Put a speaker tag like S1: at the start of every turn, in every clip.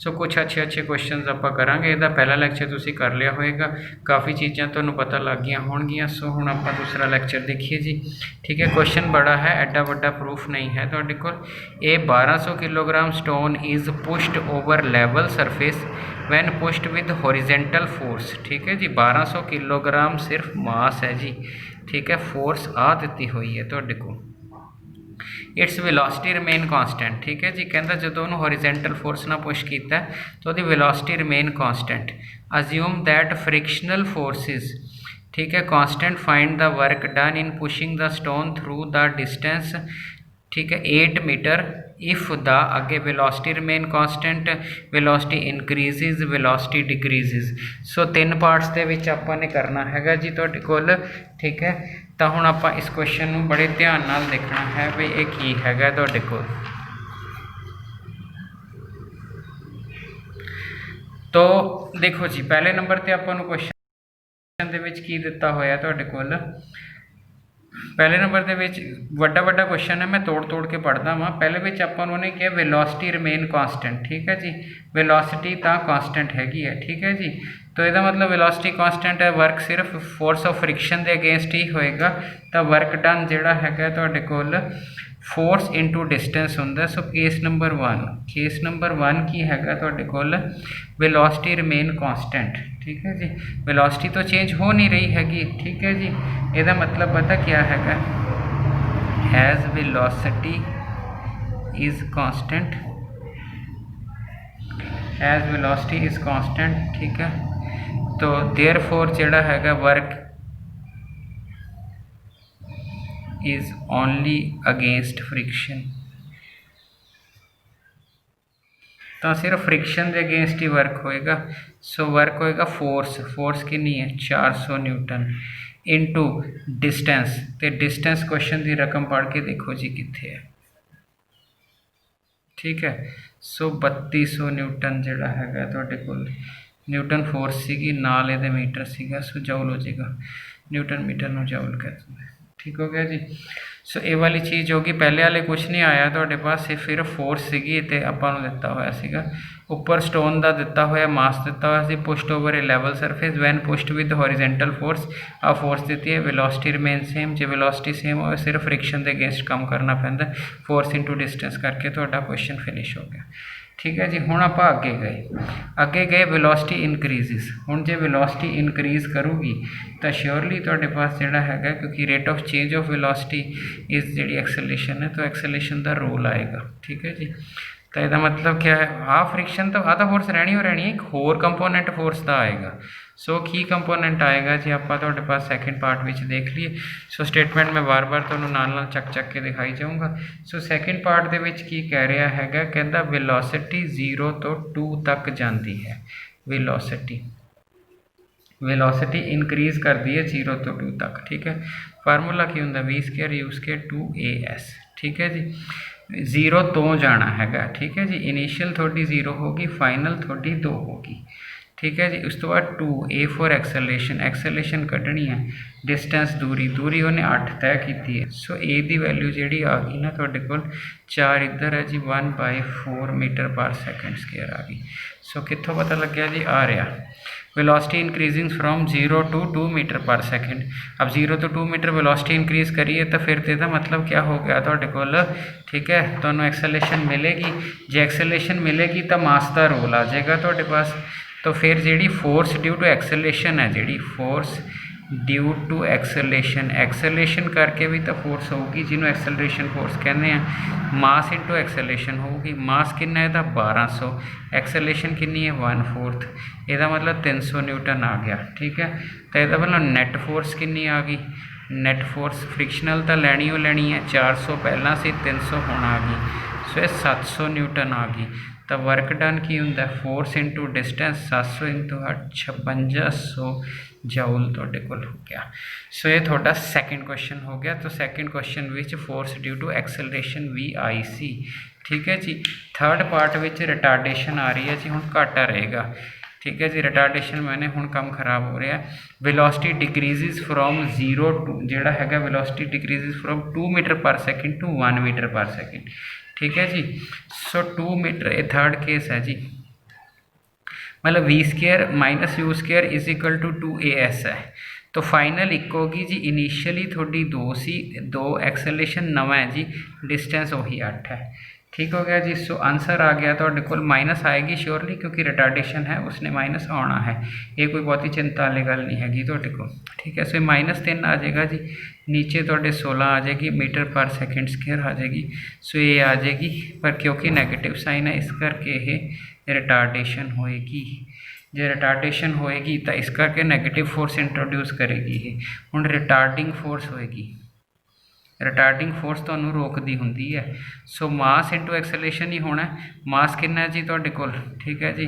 S1: सो कुछ अच्छे अच्छे क्वेश्चन आप करांगे। ਇਹਦਾ पहला लैक्चर तुसीं कर लिया होएगा, काफ़ी चीज़ां तुहानूं पता लग गई होणगियां। सो हुण आपां दूसरा लैक्चर देखिए जी। ठीक है, क्वेश्चन बड़ा है, एडा वड्डा प्रूफ नहीं है तुहाडे कोल। ये 1200 kilogram stone is pushed over level surface when pushed with horizontal force. ठीक है जी, 1200 किलोग्राम सिर्फ मास है जी। ठीक है, फोर्स आ दिती हुई है तुहाडे कोल। It's velocity remain constant. ठीक है जी, कहता जो उन्होंने हॉरिजेंटल फोर्स ना पुश किया तो वो velocity remain constant. Assume that frictional forces, ठीक है, constant, find the work done in pushing the stone through the distance. ठीक है, 8 metre. If the again velocity remain constant, velocity increases, velocity decreases. So 3 parts के which आपां ने करना हैगा जी तुहाडे कोल। ठीक है, तो हुण आपां इस क्वेश्चन नूं बड़े ध्यान नाल देखना है भी ये की हैगा तुहाडे कोल। तो देखो जी, पहले नंबर ते आपां नूं क्वेश्चन दे विच की दिता होया तुहाडे कोल। पहले नंबर के वड्डा वड्डा क्वेश्चन है, मैं तोड़ तोड़ के पढ़ता वहाँ। पहले विच आपां उन्होंने कहा वेलोसिटी रिमेन कॉन्सटेंट। ठीक है जी, वेलोसिटी तो कॉन्सटेंट हैगी है। ठीक है जी, तो यदा मतलब वेलोसिटी कॉन्सटेंट है, वर्क सिर्फ फोर्स ऑफ फ्रिक्शन के अगेंस्ट ही होएगा। तो वर्क डन जिहड़ा हैगा तुहाडे कोल फोर्स इंटू डिस्टेंस हुंदा। So case number 1, case number 1 की हैगा तुहाडे कोल वेलोसिटी रिमेन कॉन्सटेंट। ठीक है जी, वेलोसिटी तो चेंज हो नहीं रही हैगी। ठीक है जी, ਇਹਦਾ मतलब पता क्या हैगा, as velocity is constant, as velocity is constant. ठीक है, तो देयरफॉर जिहड़ा हैगा work is only against friction. तो सिर्फ फ्रिक्शन के अगेंस्ट ही वर्क होएगा। सो वर्क होएगा फोर्स, फोर्स कितनी है 400 न्यूटन इंटू डिस्टेंस। तो डिस्टेंस क्वेश्चन की रकम पढ़ के देखो जी कितने है। ठीक है, सो 3200 न्यूटन जिहड़ा हैगा तुहाडे कोल, न्यूटन फोर्स सीगी नाल इहदे मीटर सीगा। सो जूल हो जाएगा, न्यूटन मीटर नूं जूल कर दिंदे। ठीक हो गया जी। सो ये वाली चीज़ होगी, पहले वाले कुछ नहीं आया तुहाडे पास, सिर्फ फोर्स सीगी ते आपां नूं दिता होया सीगा। उपर स्टोन का दिता होया मास दिता होया सी, pushed over a level surface when pushed with horizontal force. आ फोर्स दी है, वेलोसिटी रिमेन सेम। जो वेलोसिटी सेम हो, सिर्फ फ्रिक्शन के अगेंस्ट काम करना पैंदा, फोर्स इंटू डिस्टेंस करके तुहाडा क्वेश्चन फिनिश हो गया। ठीक है जी, हुण आपां अगे गए वेलोसिटी इनक्रीजिज। हुण जे वेलोसिटी इनक्रीज करूगी तो श्योरली तुहाडे पास जिहड़ा हैगा, क्योंकि rate of change of velocity is जिहड़ी एक्सेलेरेशन है, तो एक्सेलेरेशन का रोल आएगा। ठीक है जी, तो यदा मतलब क्या है, आ फ्रिक्शन तो आ फोर्स रहनी हो रहनी है, एक होर कंपोनेंट फोर्स का आएगा। सो की कंपोनेंट आएगा जी, आप तुहाडे पास सैकेंड पार्ट में देख लीए। सो स्टेटमेंट मैं बार बार तुहानूं नाल चक चक के दिखाई जाऊँगा। सो सैकेंड पार्ट दे विच की कह रहा हैगा, कहता वेलोसिटी 0 तो 2 तक जाती है। वेलोसिटी वेलोसिटी इंक्रीज करती है 0 तो 2 तक। ठीक है, फार्मूला की होंगे v² u² 2as। ठीक है जी, 0 तो जाना हैगा। ठीक है जी, इनिशियल थोड़ी 0 होगी, फाइनल थोड़ी 2 होगी। ठीक है जी, उस तो बाद 2 a फॉर एक्सेलेरेशन, एक्सेलेरेशन कढ़नी है, डिस्टेंस दूरी, दूरी उन्हें 8 तय की है। सो a की वैल्यू जी आ गई ना तुहाडे कोल 4 इधर है जी, 1/4 मीटर पर सेकेंड स्केयर आ गई। सो कित्थों पता लग गया जी, आ रहा velocity increasing from 0 to 2 metre per second. अब 0 to 2 मीटर वेलोसिटी इंक्रीज करिए तो फिर तो मतलब क्या हो गया तुहाडे कोल। ठीक है, तो एक्सेलेरेशन मिलेगी, जो एक्सेलेरेशन मिलेगी तो मास का रोल आ जाएगा तुहाडे पास। तो फिर जी फोर्स ड्यू टू एक्सेलेरेशन है, जी force due to acceleration, acceleration करके भी तो फोर्स होगी, जिन्होंने एक्सेलरेशन फोर्स कहते हैं। मास इंटू एक्सेलेरेशन होगी, मास कितना है 1200, एक्सेलेरेशन कितनी है 1/4, यदा मतलब 300 न्यूटन आ गया। ठीक है, तो यदा मतलब नैट फोर्स कितनी आ गई, नैट फोर्स फ्रिक्शनल तो लैनी हो लैनी है, 400 पहला से 300 होना आ गई। सो 700 न्यूटन आ गई। तो वर्क डन की होंगे force into distance, 700 into 8 5600 joule तुहाडे कोल हो गया। सो ये थोड़ा सैकेंड क्वेश्चन हो गया। तो second question which force due to acceleration VIC। ठीक है जी, थर्ड पार्ट विच रिटार्डेशन आ रही है जी, हुण घाटा रहेगा। ठीक है जी, रिटार्डेशन मैंने हुण काम खराब हो रहा है। वेलोसिटी डिक्रीजिज फ्रॉम 0 टू जिहड़ा हैगा, velocity decreases from 2 metre per second to 1 metre per second. ठीक है जी, सो 2 मीटर, ये थर्ड केस है जी, मतलब v square minus u square is equal to 2as है। तो फाइनल एक होगी जी, इनिशियली थोड़ी 2 सी 2 एक्सेलेरेशन नवा है जी, डिस्टेंस वही 8 है। ठीक हो गया जी। सो आंसर आ गया तो कोल माइनस आएगी श्योरली, क्योंकि रिटार्डेशन है उसने माइनस आना है, ये कोई बहुत ही चिंता वाली गल नहीं हैगी तो को। ठीक है, सो -3 आ जाएगा जी, नीचे तो 16 आ जाएगी मीटर पर सेकेंड स्केयर आ जाएगी। सो ये आ जाएगी, पर क्योंकि नैगेटिव साइन है इस करके ये रिटार्डेशन होएगी। जो रिटार्डेशन होएगी तो इस करके नैगेटिव फोर्स इंट्रोड्यूस करेगी ये। हुण रिटार्डिंग फोर्स होएगी, रिटार्डिंग फोर्स तो रोकती होंगी है। सो मास इंटू एक्सेलेरेशन ही होना है। मास कितना जी तुहाडे कोल, ठीक है जी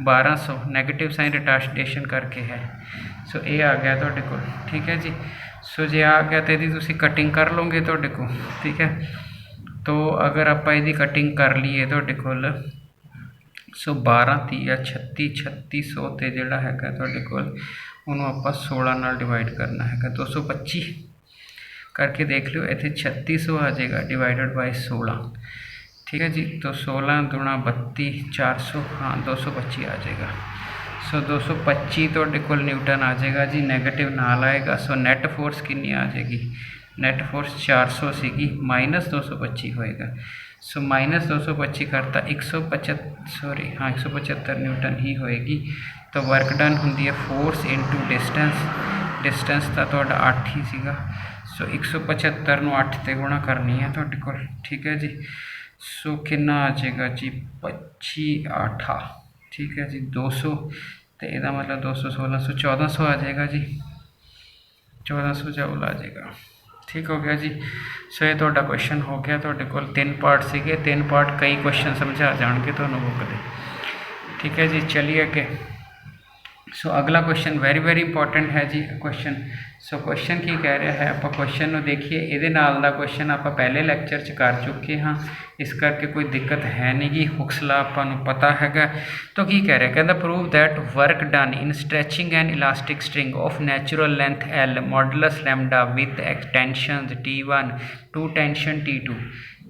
S1: 1200, नैगेटिव साइन रिटार्डेशन करके है। सो ये आ गया तुहाडे कोल, ठीक है जी। सो जे आ गया तो यदि तुसी कटिंग कर लोगे तुहाडे कोल, ठीक है। तो अगर आप यदि कटिंग कर लीए तुहाडे कोल, सो 12 30 36 3600 तो जोड़ा है तुहाडे कोल उन्होंने आप 16 नाल डिवाइड करना है, 225 करके देख लो, इतने 3600 आ जाएगा डिवाइडेड बाय 16। ठीक है जी। तो 16 दूना 32 400, हाँ 225 आ जाएगा। सो 225 तो कोल न्यूटन आ जाएगा जी, नैगेटिव नाल आएगा। सो नैट फोर्स कितनी आ जाएगी, नैट फोर्स 400 सीगी, माइनस 225 होएगा। सो माइनस 225 करता 175 न्यूटन ही होएगी। तो वर्क डन होंगी है फोर्स इंटू डिस्टेंस, डिस्टेंस का तो 8 ही सीगा। सो 175 8 से गुणा करनी है तुहाडे कोल, ठीक है जी। सो कितना आ जाएगा जी 25 8, ठीक है जी 200, तो यदा मतलब 216 सो 1400 आ जाएगा जी, 1400 जूल आ जाएगा। ठीक हो गया जी। सो ये तुहाडा क्वेश्चन हो गया। तुहाडे कोल 3 पार्ट सीगे, 3 पार्ट कई क्वेश्चन समझा जाएंगे तुहानूं बुक दे। ठीक है जी, चलिए अगे। सो अगला क्वेश्चन वेरी इंपॉर्टेंट है जी क्वेश्चन। सो क्वेश्चन की कह रहा है, आप क्वेश्चन देखिए, ये नाल दा क्वेश्चन आप पहले लैक्चर च कर चुके हाँ, इस करके कोई दिक्कत है नहीं गी, हुक्स लॉ आपां पता हैगा। तो की कह रहा है, कहता prove that work done in stretching an elastic string of natural length L modulus lambda with extensions T1 to tension T2।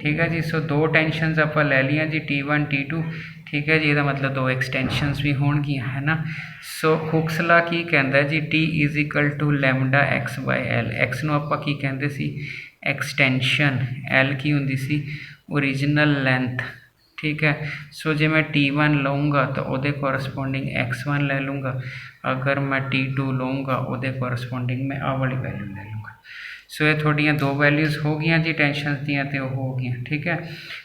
S1: ठीक है जी। सो 2 टेंशनस आप ले लिया जी, T1 T2। ठीक है जी, यदा मतलब 2 एक्सटेंशनस भी होणगियां है ना। सो हुक्स लॉ की कहता जी, T is equal to lambda x by L। X नूं आपां की कहंदे सी एक्सटेंशन, L की हुंदी सी ओरिजिनल लेंथ। ठीक है। सो जे मैं T1 लूँगा तो वो कोरसपोंडिंग x1 ले लूँगा, अगर मैं T2 लूँगा वो कोरसपोंडिंग मैं आ वाली वैल्यू ले लूँगा। सो ये थोड़ियाँ 2 वैल्यूज़ हो गई जी टेंशन दियाँ, तो हो गई। ठीक है।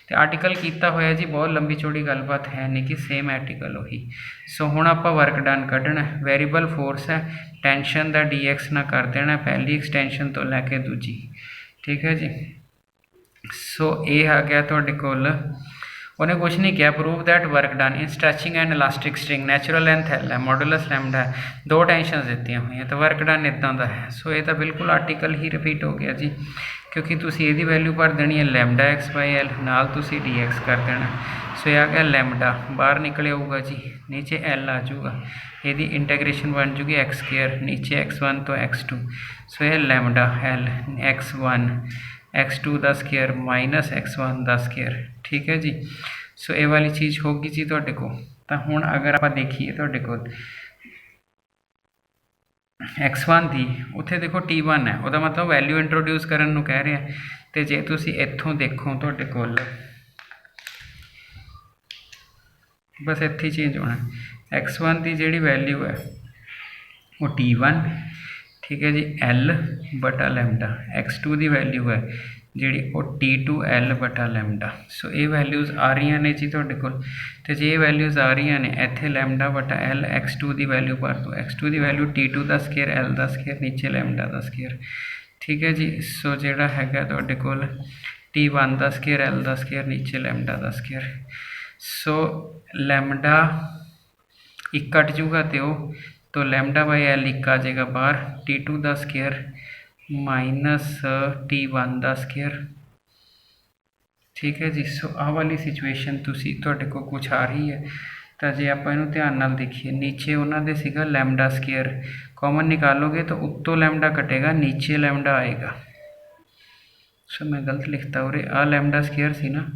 S1: तो आर्टिकल किया होया जी, बहुत लंबी चौड़ी गलबात है नहीं कि सेम आर्टिकल वही। सो हुण आपां वर्क डन कढ़ना, वेरीएबल फोर्स है, टेंशन का dx ना कर देना पहली एक्सटेंशन तो लैके दूजी। ठीक है जी। सो ये आ गया तुहाडे कोल, उन्हें कुछ नहीं किया, prove that work done in stretching and elastic string natural length L है, मॉडुलस लैम्डा है, 2 टेंशन दी हुई हैं, तो वर्क डन इदा का है। सो ये तो बिल्कुल आर्टिकल ही रिपीट हो गया जी, क्योंकि तुसी ये वैल्यू भर देनी है लैम्डा एक्स बाई एल, नाल तुसी dx कर देना। सो यह आ गया लैम्डा, बाहर निकले होगा जी, नीचे L आ जाऊगा, यदि इंटेग्रेशन बन जूगी एक्स स्केयर, नीचे x1 तो x2। सो यह लैम्डा L x1 x2 का स्केयर माइनस x1 का स्केयर। ठीक है जी। सो ये वाली चीज़ होगी जी तुहाडे को। तो हुण अगर आप देखिए तुहाडे को x1 थी, उत्थे देखो T1 है, वह मतलब वैल्यू इंट्रोड्यूस करन नूं कह रहे हैं। तो जे तुसी इत्थों देखो तुहाडे कोल बस इत्थे चेंज होना, x1 की जिहड़ी वैल्यू है वो T1, ठीक है जी L बटा लैम्डा, x2 की वैल्यू है जी वो T2 L बटा लैम्डा। सो ये वैल्यूज़ आ रही ने जी तुहाडे कोल, तो जे ये वैल्यूज़ आ रही ने इत्थे लैम्डा बटा L x2 की वैल्यू भर दो, x2 की वैल्यू T2 का स्केयर L का स्केयर नीचे लैम्डा का स्केयर। ठीक है जी। सो जिहड़ा हैगा तुहाडे कोल T1 का स्केयर L का स्केयर नीचे लैम्डा का स्केयर। सो लैम्डा एक कट जूगा तो लैम्डा बाई L एक आ जाएगा बाहर, T2 का स्केयर माइनस T1 का स्केयर। ठीक है जी। सो आ वाली सिचुएशन तुसी तुहाडे को कुछ आ रही है, तो जे आप इनू ध्यान नाल देखिए, नीचे उन्होंने सीगा लैम्डा स्केयर, कॉमन निकालोगे तो उत्तों लैम्डा कटेगा, नीचे लैम्डा आएगा। सो मैं गलत लिखता उरे, आ लैम्डा स्केयर सी ना,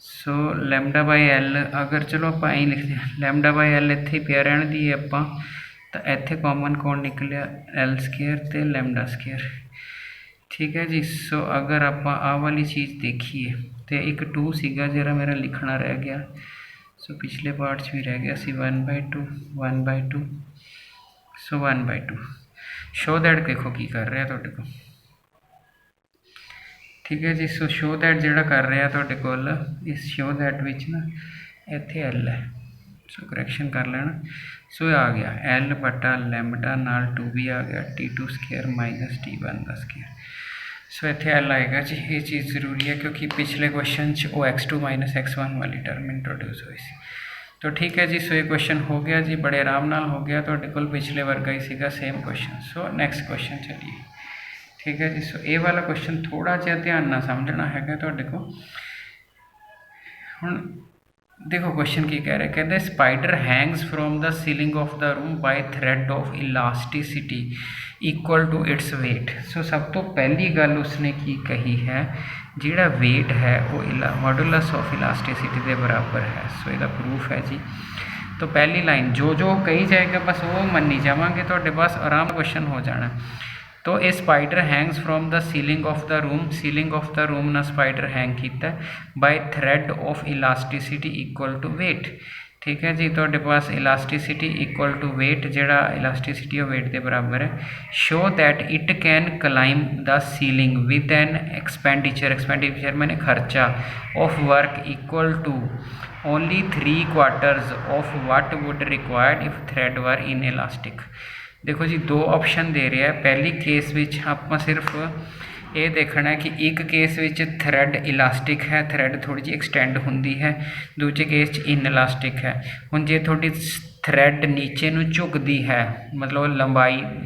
S1: सो लैमडा बाई एल अगर चलो आप ऐ लिखते हैं लैमडा बाई एल इत्थे पिया रहन दी आपां तो इत्थे कॉमन कौन निकलिया एल स्केयर ते लैमडा स्केयर। ठीक है जी। सो अगर आप आ वाली चीज़ देखिए तो एक 2 सीगा जरा मेरा लिखना रह गया। सो पिछले पार्ट भी रह गया सी 1/2 1/2 सो 1/2 शो दैट देखो की कर रहा है तो ठीक है जी। सो शो दैट जोड़ा कर रहा तो इस शो दैट विच ना इत्थे एल है। सो करैक्शन कर लेना। सो आ गया एल बटा लैमडा नाल 2 भी आ गया T2 स्केयर माइनस T1 का स्केयर। सो इत्थे एल आएगा जी। ये चीज़ जरूरी है क्योंकि पिछले क्वेश्चन वो x2 माइनस x1 वाली टर्म इंट्रोड्यूस हुई सी। तो ठीक है जी। सो ये क्वेश्चन हो गया जी, बड़े आराम नाल हो गया तो पिछले वर्गा ही सीगा सेम क्वेश्चन। सो नैक्सट क्वेश्चन चलिए। ठीक है जी। सो ये वाला क्वेश्चन थोड़ा जिहा ध्यान नाल समझना है तुहाडे को। हुण देखो क्वेश्चन की कह रहे, कहते spider hangs from the ceiling of the room by thread of elasticity equal to its weight. So सब तो पहली गल उसने की कही है जिहड़ा वेट है वो मॉडुलस ऑफ इलास्टिसिटी के बराबर है। सो इसका प्रूफ है जी। तो पहली लाइन जो जो कही जाएगा बस वो मनी जावांगे तो पास आराम क्वेश्चन हो जाना। तो a spider hangs from the ceiling of the room ना स्पाइडर हैंग किया by thread of elasticity equal to weight. ठीक है जी। तो पास इलास्टिसिटी इक्वल टू वेट जड़ा इलास्टिसिटी ऑफ वेट के बराबर है। Show that it can climb the ceiling with an expenditure मैंने खर्चा of work equal to only 3/4 of what would required if thread were inelastic. देखो जी दो option दे रहा है। पहली केस विच आप सिर्फ ये देखना है कि एक केस विच थ्रैड इलास्टिक है, थ्रैड थोड़ी जी एक्सटेंड होंदी है, दूजे केस इन इलास्टिक है। हुण जे थोड़ी थ्रैड नीचे नूं झुकदी है मतलब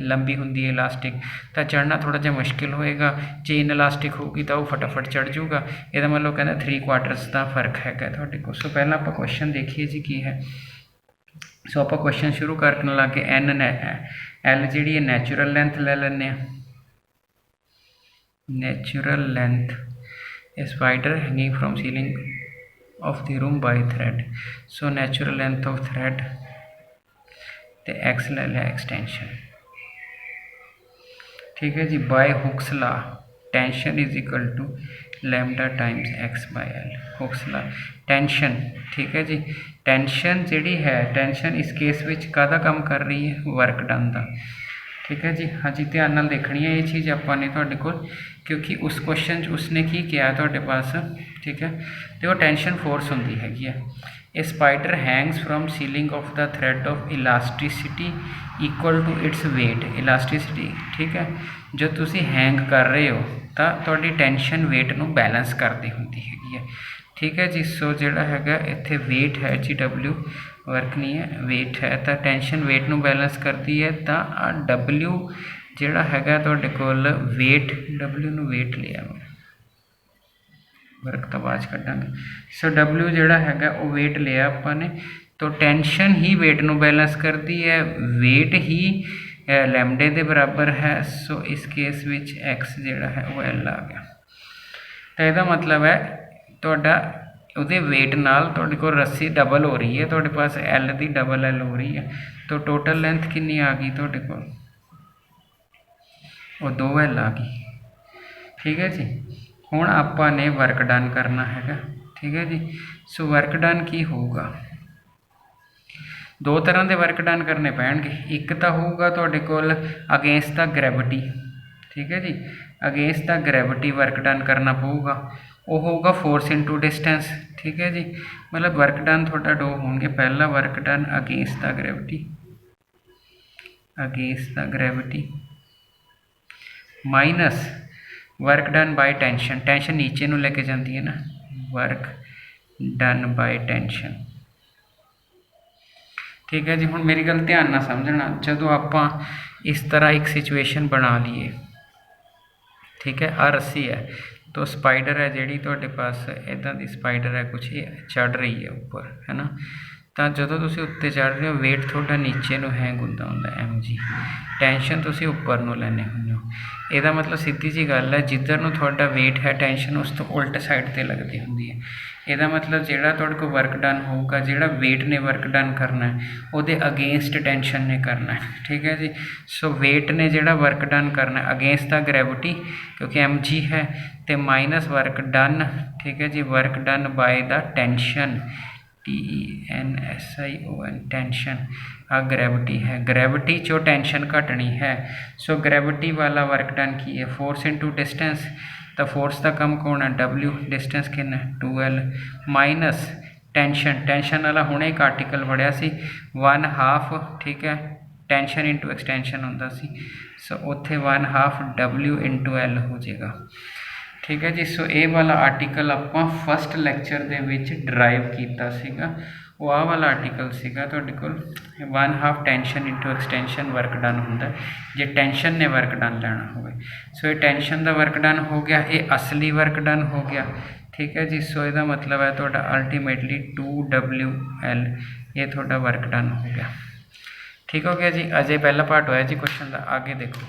S1: लंबी होंदी है इलास्टिक तो चढ़ना थोड़ा जिहा मुश्किल होएगा। जे इन इलास्टिक होगी तो वो फटाफट चढ़ जूगा। यदा मतलब कहना 3/4 का फर्क है तुहाडे कोल। सो पहला आप क्वेश्चन देखिए जी की है। सो आप क्वेश्चन शुरू करने लगे एन एल जी नैचुरल लेंथ ले लें। Natural length spider hanging from ceiling of the room by thread. So natural length of thread तो एक्स ले लिया एक्सटेंशन। ठीक है जी। By Hooke's law tension is equal to lambda times x by L. Hooke's law tension. ठीक है जी। Tension जी है tension इस केस विच काहदा काम कर रही है वर्क डन का। ठीक है जी। हाँ जी ध्यान नाल देखनी है ये चीज़ आपने तुहाडे कोल क्योंकि उस क्वेश्चन उसने की किया तुहाडे पास। ठीक है। तो वो टेंशन फोर्स होंदी हैगी है। A spider hangs from ceiling of the thread of elasticity equal to its weight. Elasticity ठीक है जो तुसी हैंग कर रहे हो तो तुहाडी टेंशन वेट नूं बैलेंस करती होंदी हैगी है। ठीक है जी। सो जिहड़ा हैगा इत्थे वेट है जी W वर्क नहीं है वेट है तो टेंशन वेट नूं बैलेंस करती है तो W जिहड़ा हैगा तुहाडे कोल वेट W नूं वेट लिया मैं वर्क तो बाद कटांगे। सो W जिहड़ा हैगा वो वेट लिया आपने तो टेंशन ही वेट नूं बैलेंस करती है, वेट ही लैम्डे के बराबर है। सो इस केस विच एक्स जिहड़ा है वो एल आ गया। तो यदा मतलब है तुहाडा उहदे वेट नाल तुहाडे कोल रस्सी डबल हो रही है, तुहाडे पास एल की डबल एल हो रही है तो टोटल लेंथ कितनी आ गई तुहाडे कोल वो 2L आ गई। ठीक है जी। हुण आपां ने वर्क डन करना है। ठीक है जी। सो वर्क डन की होगा दो तरह के वर्क डन करने पैणगे। एक तो होगा तुहाडे कोल अगेंस्ट द ग्रैविटी। ठीक है जी। Against the gravity work done करना पऊगा वो होगा फोर्स इंटू डिस्टेंस। ठीक है जी। मतलब वर्क डन थोड़ा दो होंगे। पहला work done against the gravity minus work done by tension. Tension नीचे नूं लेके जाती है ना वर्क डन बाय टेंशन। ठीक है जी। हुण मेरी गल ध्यान नाल समझना जदों आपां इस तरह एक सिचुएशन बना लीए। ठीक है। आ रस्सी है तो स्पाइडर है जी तुहाडे पास इदां दी स्पाइडर है कुछ ये चढ़ रही है ऊपर है ना। ਤਾਂ ਜਦੋਂ ਤੁਸੀਂ ਉੱਤੇ ਚੜ ਰਹੇ ਹੋ ਵੇਟ ਤੁਹਾਡਾ ਨੀਚੇ ਨੂੰ ਹੈਂਗ ਹੁੰਦਾ mg, ਟੈਂਸ਼ਨ ਤੁਸੀਂ ਉੱਪਰ ਨੂੰ ਲੈਂਦੇ ਹੁੰਦੇ ਹੋ। ਇਹਦਾ ਮਤਲਬ ਸਿੱਧੀ ਜੀ ਗੱਲ ਹੈ, ਜਿੱਧਰ ਨੂੰ ਤੁਹਾਡਾ ਵੇਟ ਹੈ ਟੈਂਸ਼ਨ ਉਸ ਤੋਂ ਉਲਟ ਸਾਈਡ 'ਤੇ ਲੱਗਦੀ ਹੁੰਦੀ ਹੈ। ਇਹਦਾ ਮਤਲਬ ਜਿਹੜਾ ਤੁਹਾਡੇ ਕੋਲ ਵਰਕ ਡਨ ਹੋਊਗਾ, ਜਿਹੜਾ ਵੇਟ ਨੇ ਵਰਕ ਡਨ ਕਰਨਾ ਹੈ ਉਹਦੇ ਅਗੇਂਸਟ ਟੈਂਸ਼ਨ ਨੇ ਕਰਨਾ ਹੈ। ਠੀਕ ਹੈ ਜੀ। ਸੋ ਵੇਟ ਨੇ ਜਿਹੜਾ ਵਰਕ ਡਨ ਕਰਨਾ ਅਗੇਂਸਟ ਦਾ ਗ੍ਰੈਵਿਟੀ, ਕਿਉਂਕਿ mg ਹੈ, ਅਤੇ ਮਾਈਨਸ ਵਰਕ ਡਨ। ਠੀਕ ਹੈ ਜੀ। ਵਰਕ ਡਨ ਬਾਏ ਦਾ ਟੈਂਸ਼ਨ, TENSION, ਟੈਂਸ਼ਨ। ਆ ਗ੍ਰੈਵਿਟੀ ਹੈ, ਗ੍ਰੈਵਿਟੀ 'ਚੋਂ ਟੈਂਸ਼ਨ ਘਟਣੀ ਹੈ। ਸੋ ਗ੍ਰੈਵਿਟੀ ਵਾਲਾ ਵਰਕ ਡਨ ਕੀ ਹੈ, ਫੋਰਸ ਇਨਟੂ ਡਿਸਟੈਂਸ। ਤਾਂ ਫੋਰਸ ਦਾ ਕੰਮ ਕੌਣ ਹੈ, W, ਡਿਸਟੈਂਸ ਕਿੰਨਾ 2L, ਮਾਈਨਸ ਟੈਂਸ਼ਨ। ਟੈਂਸ਼ਨ ਵਾਲਾ ਹੁਣੇ ਇੱਕ ਆਰਟੀਕਲ ਪੜ੍ਹਿਆ ਸੀ 1/2। ਠੀਕ ਹੈ। ਟੈਂਸ਼ਨ ਇੰਟੂ ਐਕਸਟੈਂਸ਼ਨ ਹੁੰਦਾ ਸੀ, ਸੋ ਉੱਥੇ 1/2 W ਇੰਟੂ L ਹੋ ਜਾਏਗਾ। ਠੀਕ ਹੈ ਜੀ। ਸੋ ਇਹ ਵਾਲਾ ਆਰਟੀਕਲ ਆਪਾਂ ਫਸਟ ਲੈਕਚਰ ਦੇ ਵਿੱਚ ਡਰਾਈਵ ਕੀਤਾ ਸੀਗਾ। ਉਹ ਆਹ ਵਾਲਾ ਆਰਟੀਕਲ ਸੀਗਾ ਤੁਹਾਡੇ ਕੋਲ 1/2 tension into extension work done ਹੁੰਦਾ ਜੇ ਟੈਂਸ਼ਨ ਨੇ ਵਰਕ ਡਨ ਲੈਣਾ ਹੋਵੇ। ਸੋ ਇਹ ਟੈਂਸ਼ਨ ਦਾ ਵਰਕ ਡਨ ਹੋ ਗਿਆ, ਇਹ ਅਸਲੀ ਵਰਕ ਡਨ ਹੋ ਗਿਆ। ਠੀਕ ਹੈ ਜੀ। ਸੋ ਇਹਦਾ ਮਤਲਬ ਹੈ ਤੁਹਾਡਾ ਅਲਟੀਮੇਟਲੀ 2WL, ਇਹ ਤੁਹਾਡਾ ਵਰਕ ਡਨ ਹੋ ਗਿਆ। ਠੀਕ ਹੋ ਗਿਆ ਜੀ। ਅਜੇ ਪਹਿਲਾ ਪਾਰਟ ਹੋਇਆ ਜੀ ਕੁਐਸਚਨ ਦਾ। ਆਗੇ ਦੇਖੋ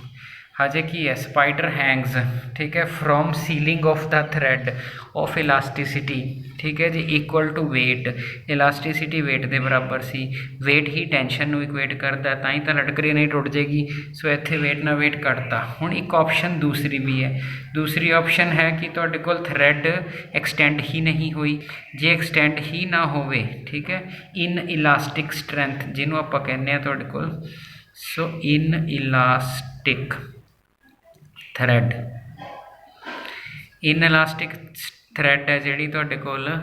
S1: ਹਜੇ ਕੀ ਹੈ, ਸਪਾਈਡਰ ਹੈਂਗਸ। ਠੀਕ ਹੈ। From ceiling of the thread of elasticity. ਠੀਕ ਹੈ ਜੀ। Equal to weight, elasticity weight ਦੇ ਬਰਾਬਰ ਸੀ। ਵੇਟ ਹੀ ਟੈਂਸ਼ਨ ਨੂੰ ਇਕੁਏਟ ਕਰਦਾ, ਤਾਂ ਹੀ ਤਾਂ ਲਟਕ ਰਹੀ ਨਹੀਂ ਟੁੱਟ ਜਾਏਗੀ। ਸੋ ਇੱਥੇ ਵੇਟ ਨਾਲ ਵੇਟ ਕੱਟਤਾ। ਹੁਣ ਇੱਕ ਆਪਸ਼ਨ ਦੂਸਰੀ ਵੀ ਹੈ। ਦੂਸਰੀ ਆਪਸ਼ਨ ਹੈ ਕਿ ਤੁਹਾਡੇ ਕੋਲ ਥਰੈਡ ਐਕਸਟੈਂਡ ਹੀ ਨਹੀਂ ਹੋਈ। ਜੇ ਐਕਸਟੈਂਡ ਹੀ ਨਾ ਹੋਵੇ, ਠੀਕ ਹੈ, ਇਨ ਇਲਾਸਟਿਕ ਸਟਰੈਂਥ ਜਿਹਨੂੰ ਆਪਾਂ ਕਹਿੰਦੇ ਹਾਂ ਤੁਹਾਡੇ ਕੋਲ, ਸੋ ਇਨ ਇਲਾਸਟਿਕ ਥਰੈਡ, ਇਨ ਇਲਾਸਟਿਕ ਥਰੈਡ ਹੈ ਜਿਹੜੀ ਤੁਹਾਡੇ ਕੋਲ,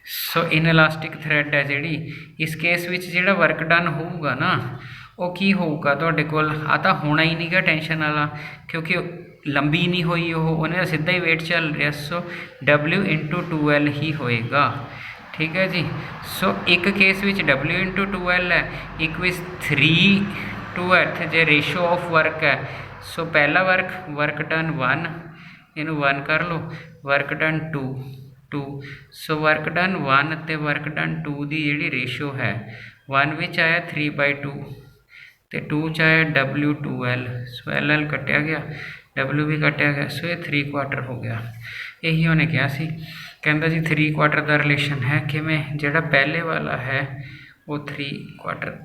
S1: ਸੋ ਇਨ ਇਲਾਸਟਿਕ ਥਰੈਡ ਹੈ ਜਿਹੜੀ, ਇਸ ਕੇਸ ਵਿੱਚ ਜਿਹੜਾ ਵਰਕ ਡਨ ਹੋਊਗਾ ਨਾ ਉਹ ਕੀ ਹੋਊਗਾ ਤੁਹਾਡੇ ਕੋਲ, ਆ ਤਾਂ ਹੋਣਾ ਹੀ ਨਹੀਂਗਾ ਟੈਂਸ਼ਨ ਵਾਲਾ, ਕਿਉਂਕਿ ਲੰਬੀ ਨਹੀਂ ਹੋਈ ਉਹਨੇ ਤਾਂ ਸਿੱਧਾ ਹੀ ਵੇਟ ਚੱਲ ਰਿਹਾ। ਸੋ W ਇੰਟੂ 2L ਹੀ ਹੋਏਗਾ। ਠੀਕ ਹੈ ਜੀ। ਸੋ ਇੱਕ ਕੇਸ ਵਿੱਚ W ਇੰਟੂ 2L ਹੈ, ਇੱਕ ਵਿੱਚ 3 2 ਇੱਥੇ ਜੇ ਰੇਸ਼ੋ ਆਫ ਵਰਕ ਹੈ। ਸੋ ਪਹਿਲਾ ਵਰਕ ਡਨ 1, ਇਹਨੂੰ 1 ਕਰ ਲਓ, ਵਰਕ ਡਨ 2। ਸੋ ਵਰਕ ਡਨ 1 ਅਤੇ ਵਰਕ ਡਨ 2 ਦੀ ਜਿਹੜੀ ਰੇਸ਼ੋ ਹੈ, 1 ਵਿੱਚ ਆਇਆ 3/2 ਅਤੇ 2 'ਚ ਆਇਆ W 2L। ਸੋ LL ਕੱਟਿਆ ਗਿਆ, W ਵੀ ਕੱਟਿਆ ਗਿਆ। ਸੋ ਇਹ 3/4 ਹੋ ਗਿਆ। ਇਹੀ ਉਹਨੇ ਕਿਹਾ ਸੀ, ਕਹਿੰਦਾ ਜੀ 3/4 ਦਾ ਰਿਲੇਸ਼ਨ ਹੈ। ਕਿਵੇਂ, ਜਿਹੜਾ ਪਹਿਲੇ ਵਾਲਾ ਹੈ ਉਹ 3/4।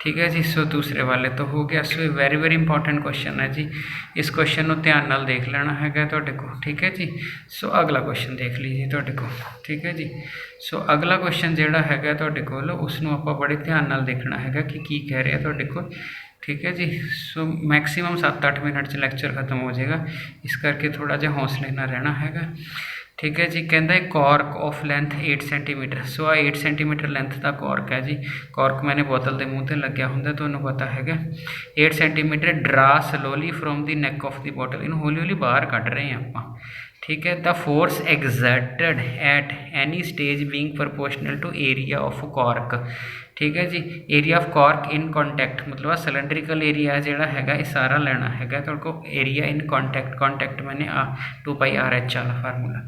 S1: ਠੀਕ ਹੈ ਜੀ। ਸੋ ਦੂਸਰੇ ਵਾਲੇ ਤੋਂ ਹੋ ਗਿਆ। ਸੋ ਇਹ ਵੈਰੀ ਇੰਪੋਰਟੈਂਟ ਕੁਐਸਚਨ ਹੈ ਜੀ। ਇਸ ਕੁਐਸਚਨ ਨੂੰ ਧਿਆਨ ਨਾਲ ਦੇਖ ਲੈਣਾ ਹੈਗਾ ਤੁਹਾਡੇ ਕੋਲ। ਠੀਕ ਹੈ ਜੀ। ਸੋ ਅਗਲਾ ਕੁਐਸਚਨ ਦੇਖ ਲੀजिए ਤੁਹਾਡੇ ਕੋਲ। ਠੀਕ ਹੈ ਜੀ। ਸੋ ਅਗਲਾ ਕੁਐਸਚਨ ਜਿਹੜਾ ਹੈਗਾ ਤੁਹਾਡੇ ਕੋਲ, ਉਸ ਨੂੰ ਆਪਾਂ ਬੜੇ ਧਿਆਨ ਨਾਲ ਦੇਖਣਾ ਹੈਗਾ ਕਿ ਕੀ ਕਹਿ ਰਿਹਾ ਤੁਹਾਡੇ ਕੋਲ। ਠੀਕ ਹੈ ਜੀ। ਸੋ ਮੈਕਸਿਮਮ 7-8 ਮਿੰਟ 'ਚ ਲੈਕਚਰ ਖਤਮ ਹੋ ਜਾਏਗਾ, ਇਸ ਕਰਕੇ ਥੋੜ੍ਹਾ ਜਿਹਾ ਹੌਸਲੇ ਨਾਲ ਰਹਿਣਾ ਹੈਗਾ। ਠੀਕ ਹੈ ਜੀ। ਕਹਿੰਦਾ ਕੌਰਕ ਆਫ ਲੈਂਥ 8 ਸੈਂਟੀਮੀਟਰ। ਸੋ ਆ 8 ਸੈਂਟੀਮੀਟਰ ਲੈਂਥ ਦਾ ਕੌਰਕ ਹੈ ਜੀ। ਕੌਰਕ ਮੈਨੇ ਬੋਤਲ ਦੇ ਮੂੰਹ 'ਤੇ ਲੱਗਿਆ ਹੁੰਦਾ, ਤੁਹਾਨੂੰ ਪਤਾ ਹੈਗਾ। 8 centimetre draw slowly from the neck of the bottle, ਇਹਨੂੰ ਹੌਲੀ ਬਾਹਰ ਕੱਢ ਰਹੇ ਹਾਂ ਆਪਾਂ। ਠੀਕ ਹੈ। The force exerted at any stage being proportional to area of cork. ਠੀਕ ਹੈ ਜੀ। Area of cork in contact, ਮਤਲਬ ਆ ਸਿਲੰਡਰੀਕਲ ਏਰੀਆ ਜਿਹੜਾ ਹੈਗਾ ਇਹ ਸਾਰਾ ਲੈਣਾ ਹੈਗਾ ਤੁਹਾਡੇ ਕੋਲ। ਏਰੀਆ ਇਨ ਕੰਟੈਕਟ ਮੈਨੇ 2πRH ਵਾਲਾ ਫਾਰਮੂਲਾ।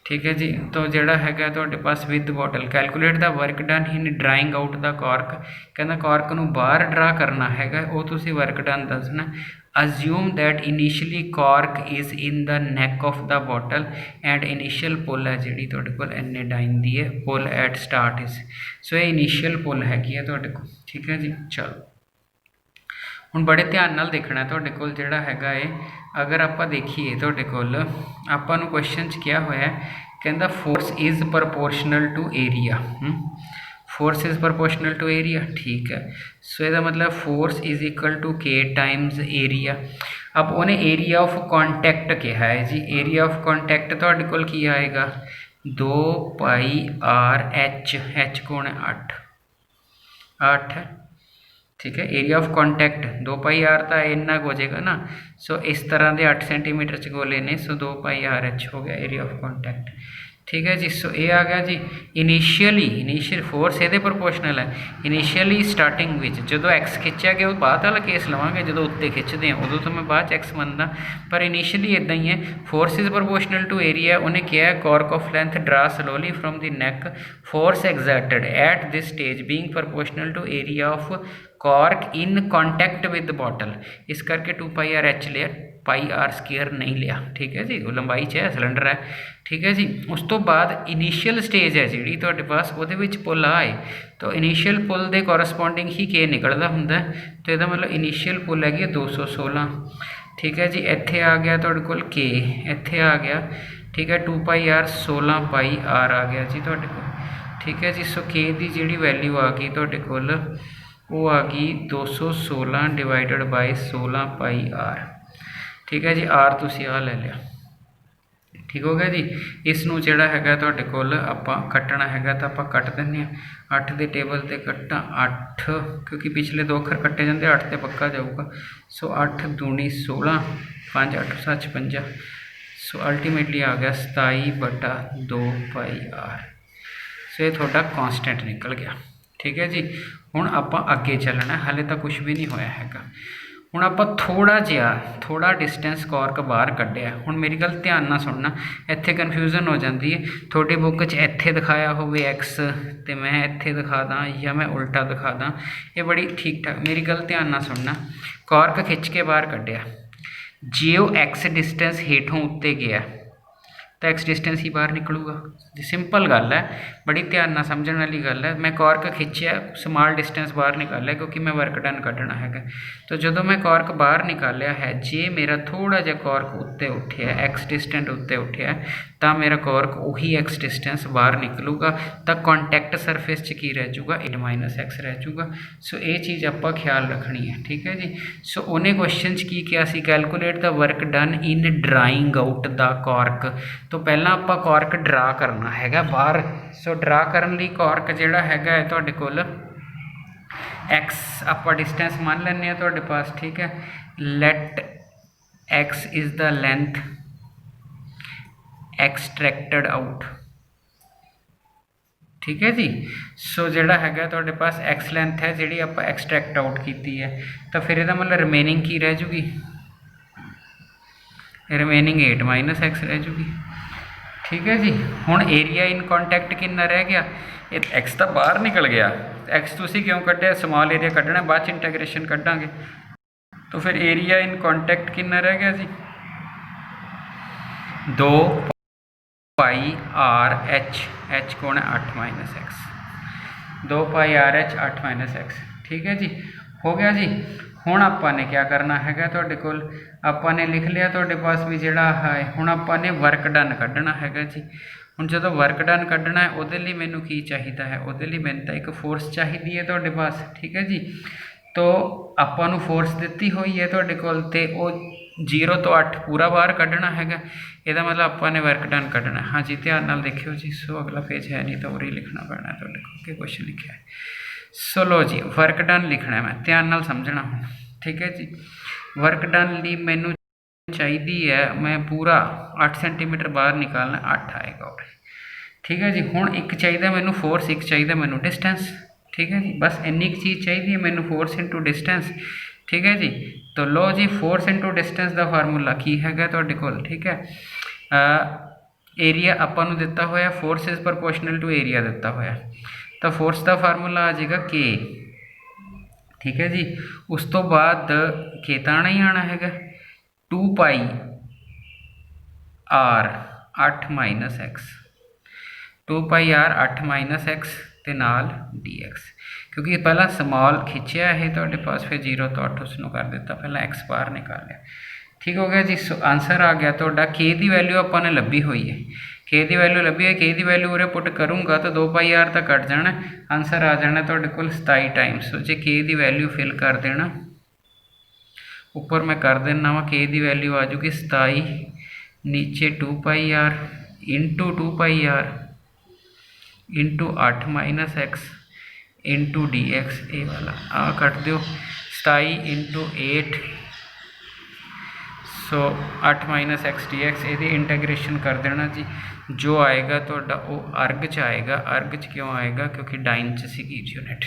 S1: ਠੀਕ ਹੈ ਜੀ। ਤਾਂ ਜਿਹੜਾ ਹੈਗਾ ਤੁਹਾਡੇ ਪਾਸ with bottle, calculate the work done in drawing out the cork. ਕਹਿੰਦਾ ਕੌਰਕ ਨੂੰ ਬਾਹਰ ਡਰਾ ਕਰਨਾ ਹੈਗਾ, ਉਹ ਤੁਸੀਂ ਵਰਕ ਡਨ ਦੱਸਣਾ। assume that initially cork is in the neck of the bottle and initial pull ਹੈ ਜਿਹੜੀ ਤੁਹਾਡੇ ਕੋਲ NA9 ਦੀ ਹੈ, pull at start is, ਸੋ ਇਹ initial pull ਹੈਗੀ ਹੈ ਤੁਹਾਡੇ ਕੋਲ। ਠੀਕ ਹੈ ਜੀ। ਚਲੋ ਹੁਣ ਬੜੇ ਧਿਆਨ ਨਾਲ ਦੇਖਣਾ ਤੁਹਾਡੇ ਕੋਲ ਜਿਹੜਾ ਹੈਗਾ ਏ। ਅਗਰ ਆਪਾਂ ਦੇਖੀਏ ਤੁਹਾਡੇ ਕੋਲ, ਆਪਾਂ ਨੂੰ ਕੁਐਸਚਨ 'ਚ ਕਿਹਾ ਹੋਇਆ, ਕਹਿੰਦਾ force is proportional to area. Force is proportional to area. ठीक है। सो इसका मतलब force is equal to K times area. अब उन्हें एरिया ऑफ कॉन्टैक्ट कहा है जी। एरिया ऑफ कॉन्टैक्ट तुहाडे कोल की आएगा 2πRH। H कौन है 8 है। ठीक है। एरिया ऑफ कॉन्टैक्ट 2πR तो इन्ना हो जाएगा ना। सो इस तरह के 8 सेंटीमीटर च गोले ने, सो 2πRH हो गया एरिया ऑफ कॉन्टैक्ट। ठीक है जी। सो ये आ गया जी इनीशियल फोर्स ये प्रोपोर्शनल है इनीशियली स्टार्टिंग विच जो एक्स खिंचा गया बाद वाला केस लवांगे जो उत्ते खिंचते हैं उदों तो मैं बाद एक्स मनदा पर इनीशियली इदा ही है force is proportional to area उन्हें क्या है cork of length draw slowly from the neck force exerted at this stage being proportional to area of cork in contact with bottle इस करके 2πr/h लिया πr² नहीं लिया ठीक है जी वो लंबाई च है सिलेंडर है ठीक है जी। उस तो बाद इनीशियल स्टेज है जी तुहाडे पास वो पुल आए तो इनीशियल पुल के कोरसपोंडिंग ही के निकलता होंगे तो यदा मतलब इनीशियल पुल हैगी 216 ठीक है जी। इत्थे आ गया तुहाडे कोल के इत्थे आ गया ठीक है 2πr 16πr आ गया जी तुहाडे कोल ठीक है जी। सो के की जिहड़ी वैल्यू आ गई तुहाडे कोल वो आ गई 216 डिवाइडेड बाय 16πr ठीक है जी। आर तुसीं आ ले लिया ठीक हो गया जी। इसनूं जिहड़ा हैगा तुहाडे कोल आपां कट्टना हैगा तो आपां कट दिंदे हां 8 के टेबल ते कट्टा 8 क्योंकि पिछले 2 अखर कट्टे जाते 8 ते पक्का जाऊगा। सो 8 दूनी 16 5 8 7 56 सो अल्टीमेटली आ गया 27/2πr सो ये थोड़ा कॉन्सटेंट निकल गया ठीक है जी। हुण आपां अगे चलना हाले तो कुछ भी नहीं होया हैगा हुण आपां थोड़ा डिस्टेंस कॉर्क बाहर कढ़िया हुण मेरी गल ध्यान नाल सुनना इत्थे कन्फ्यूजन हो जाती है थोड़ी बुक च इत्थे दिखाया होवे एक्स तो मैं इत्थे दिखा दा या मैं उल्टा दिखा दा ये बड़ी ठीक ठाक मेरी गल ध्यान नाल सुनना कॉर्क खिंच के बाहर कढ़िया जे वो एक्स डिस्टेंस हेठों उत्ते गया तो एक्स डिस्टेंस ही बाहर निकलूगा सिंपल गल है बड़ी ध्यान नाल समझण वाली गल है। मैं कॉर्क खिंचिया स्मॉल डिस्टेंस बाहर निकालिया क्योंकि मैं वर्क डन कढ़ना है तो जो मैं कॉर्क बाहर निकालिया है जे मेरा थोड़ा जिहा कॉर्क उत्ते उठिया एक्स डिस्टेंट उत्ते उठिया तो मेरा कॉर्क उही एक्स डिस्टेंस बाहर निकलूगा तो कॉन्टैक्ट सरफेस च की रह जूगा -x रह जूगा। सो ये चीज़ आपां ख्याल रखनी है ठीक है जी। सो उन्हें क्वेश्चन च की किया सी calculate the work done in drawing out the cork तो पहला आपां कॉर्क ड्रा करना हैगा बाहर। सो ड्रा करन लई कॉर्क जिहड़ा हैगा है तुहाडे कोल एक्स आपां डिस्टेंस मान लैंदे आ तुहाडे पास ठीक है। Let x is the length extracted out ठीक है जी। सो जिहड़ा हैगा तुहाडे पास एक्स लेंथ है जिहड़ी आपां एक्सट्रैक्ट आउट कीती है तो फिर इहदा मतलब रिमेनिंग की रह जूगी रिमेनिंग 8 - x रह जूगी ठीक है जी। हुण एरिया इन कॉन्टैक्ट कितना रह गया एक्स तो बाहर निकल गया एक्स तुसीं क्यों कढ़िया स्मॉल एरिया कढ़ना बाद इंटैग्रेशन कढ़ांगे तो फिर एरिया इन कॉन्टैक्ट कितना रह गया जी 2πr/h h कौन है 8 - x 2πr/h 8 - x ठीक है जी हो गया जी। हुण आपां ने क्या करना हैगा तुहाडे कोल आपां ने लिख लिया तुहाडे पास भी जिहड़ा है हुण आपां ने वर्क डन कढ़ना हैगा जी। हुण जो वर्क डन कढ़ना है उहदे लई मैनूं की चाहिदा है उहदे लई मैनूं तां एक फोर्स चाहिदी है तुहाडे पास ठीक है जी। तो आपां नूं फोर्स दित्ती हुई है तुहाडे कोल ते ओह 0 तो 8 पूरा बाहर कढ़ना हैगा इहदा मतलब आपां ने वर्क डन कढ़ना है। हाँ जी ध्यान नाल देखियो जी। सो अगला पेज है नहीं तो उरे लिखना पैना है तुहाडे कोल कि क्वेश्चन लिखा है। सो लो जी वर्क डन लिखना है मैं ध्यान नाल समझना हूँ ठीक है जी। वर्क डन लई मैनूं चाहिदी है मैं पूरा 8 सेंटीमीटर बाहर निकालना 8 आएगा और ठीक है जी। हुण एक चाहिए मैनूं फोर्स एक चाहिए मैनूं डिस्टेंस ठीक है जी। बस इन्नी एक चीज़ चाहिए मैनूं फोर्स इंटू डिस्टेंस ठीक है जी। तो लो जी फोर्स इंटू डिस्टेंस का फार्मूला की हैगा तुहाडे कोल ठीक है। एरिया आपां नूं दिता होया force is proportional to area दिता होया तो फोर्स का फार्मूला आ जाएगा के ठीक है जी। उस तो बाद के तो आना ही आना हैगा 2πr 8 - x 2πr 8 - x ते नाल dx क्योंकि पहला स्मॉल खिंचिया है तुहाडे पास फिर 0 तो 8 उसनों कर दिता पहला एक्स बाहर निकाल लिया ठीक हो गया जी। सो आंसर आ गया तुहाडा के की वैल्यू आपां ने लभी हुई है के की वैल्यू लभी है के की वैल्यू उरे पुट करूँगा तो 2πr तक कट जाना आंसर आ जाना तुहाडे कोल 27 टाइम्स। सो जे के की वैल्यू फिल कर देना ऊपर मैं कर देना वा के की वैल्यू आ जूगी 27 नीचे 2πr into 2πr into 8 - x into dx ए वाला आ कट दो 27 × 8 सो 8 माइनस एक्स डी एक्स ये इंटैग्रेशन कर देना जी, जो आएगा तो वो अर्ग च आएगा। अर्ग च क्यों आएगा, क्योंकि डाइन च सी यूनिट।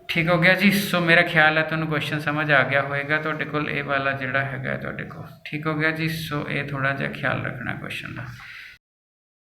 S1: ठीक हो गया जी। सो मेरा ख्याल है तुहानू क्वेश्चन समझ आ गया होएगा, तुहाडे कोल ये वाला जिहड़ा हैगा तुहाडे कोल। ठीक हो गया जी। सो ये थोड़ा जिहा ख्याल रखना क्वेश्चन का।